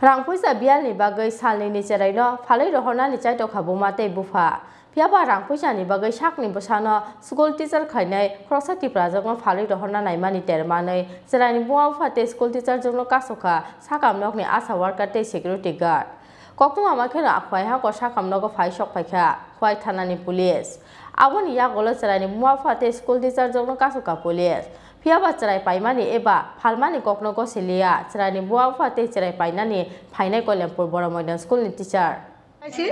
Rang puisa bial ni bagai salni ni cerai no falai rohona ni cai to khabu mate bufa piaba rang puisa ni bagai sak ni bosano school teacher khainai crosati project no falai rohona naimani termanai cerai ni buwa fate school teacher jongno kasoka sakam nok ni asa worker te security guard koktung amakhena akhwai ha ko sakam nok phai sok phaikha khwai thana ni police aboni ya golo cerai ni buwa fate school teacher jongno kasoka police Piaba cerai paimani eba falmani kokno ko selia cerai ni buwa fate cerai painani phainai ko lempur bora moidan school ni teacher আইছি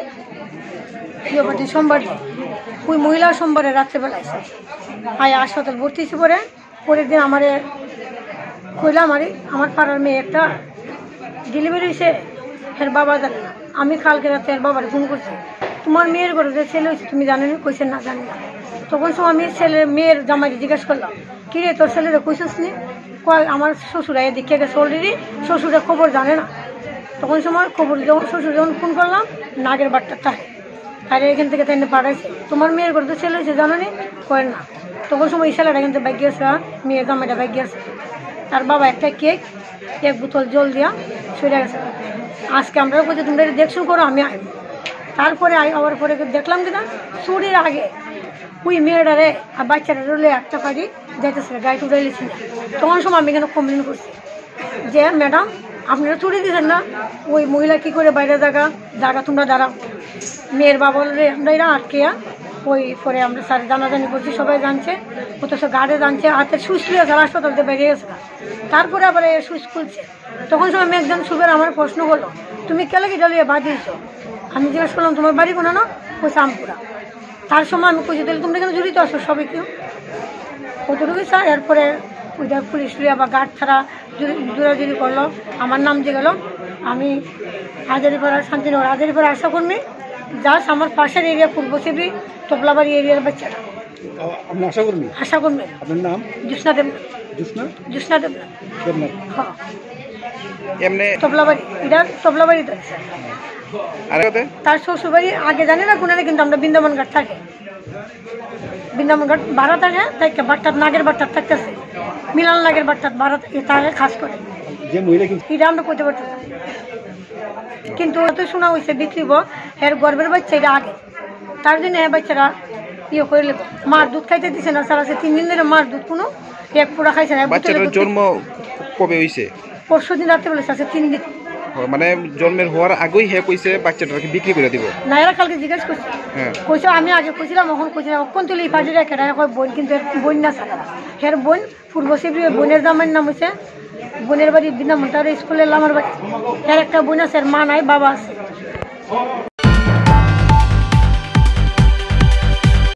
ইয়োবটি সোমবার ওই মহিলা সোমবারে রাতে বেলা আইছে আয় হাসপাতাল ভর্তি হইছে পরের দিন আমারে কইলা আমার পাড়ার মেয়ে একটা ডেলিভারি হইছে এর বাবা জানে না আমি কালকে রাতে এর বাবার ফোন করছি তোমার মেয়ের ঘরে যে ছেলে হইছে তুমি জানো না কইছেন না জানি না তখন সময় আমি মেয়ের জামাইকে জিজ্ঞাসা করলাম কি রে তোর ছেলেরে কইছিস নি কয় আমার শ্বশুরা দেখে গেছে অলরেডি শ্বশুরের খবর জানে না তখন সময় খবর শ্বশুর যখন ফোন করলাম নাগের বাট্টার থাকে আর এখান থেকে তাই পাঠাইছে তোমার মেয়ের ঘরে তো ছেলে হয়েছে জানো নি কয় না তখন সময় এই ছেলেটা কিন্তু ব্যাগ গিয়েছে মেয়ের জামাইটা ব্যাগ গিয়েছে তার বাবা একটা কেক এক বোতল জল দিয়া সরে গেছে আজকে আমরা বলছি তোমরা দেখছো করো আমি আইব তারপরে আবার পরে দেখলাম কিনা চুরির আগে ওই মেয়েটারে আর বাচ্চাটা রলে একটা পাড়ি যাইতেছিল গাড়ি উড়াইলেছিল তখন সময় আমি এখানে কমপ্লেন করছি যে ম্যাডাম আপনারা চুরি দিচ্ছেন না ওই মহিলা কি করে বাইরে জায়গা তোমরা দাঁড়াও মেয়ের বাবা বলে আমরা এরা আটকেয়া ওই পরে আমরা স্যার জানাজানি করছি সবাই জানছে অথচ গার্ডে জানছে হাতের সুইচ লিয়ে স্যার হাসপাতালতে বেরিয়ে গেছে তারপরে আবার সুইচ খুলছে তখন সময় আমি একজন সুবের আমার প্রশ্ন করলো তুমি কেলে কি ডালিয়ে বাঁধিয়েছো আমি জিজ্ঞেস করলাম তোমার বাড়ি কোনো না ওই আমপুরা তার সময় আমি কইছি তাহলে তোমরা কেন জড়িত আসো সবাই কেউ কতটুকু স্যার এরপরে ওইটা পুলিশ লিয়া বা গার্ড ছাড়া জোরাজুরি করলো আমার নাম যে গেল আমি হাজারিপাড়ার শান্তিনগর হাজারিপাড়া আশা কর্মী জাস্ট আমার পাশের এরিয়া পূর্ব শিবরি তোপলাবাড়ি এরিয়ার বাচ্চারা আশা কর্মী আপনার নাম জ্যোৎস্না দেবনাথ হ্যাঁ এমনি তোপলাবাড়ি এটা তোপলাবাড়িতে তার শ্বশুরবাড়ি আগে জানি না কোনারে কিন্তু আমরা বৃন্দাবন ঘাট থাকে বৃন্দাবন ঘাট ভাড়া থাকে তাই বাট্টার নাগের বাট্টার থাকতেছে মিলান নাগের বাট্টার ভাড়া থাকে খাস করে এটা আমরা করতে পারতাম কিন্তু অত শোনা হয়েছে বিক্রিব এর গর্বের বাচ্চা এটা আগে তার জন্য হ্যাঁ বাচ্চারা ইয়ে করে মার দুধ খাইতে দিচ্ছে না সারা 3 দিন ধরে মার দুধ কোনো এক পুরা খাইছে না জন্ম কবে হয়েছে পরশু দিন রাতে বলেছে 3 দিন মানে জন্মের হওয়ার আগেই হে কইছে বাচ্চাটাকে বিক্রি করে দিব না এরা কালকে জিজ্ঞেস করছে কইছে আমি আগে কইছিলাম এখন কইছিলাম কোন তুলি ফাটি রেখে কয় বোন কিন্তু বোন না সারা হের বোন পূর্ব শিবরি বোনের জামাইয়ের নাম হইছে বোনের বাড়ি বৃন্দাবন তার স্কুলের আমার বাড়ি এর একটা বোন আছে মা নাই বাবা আছে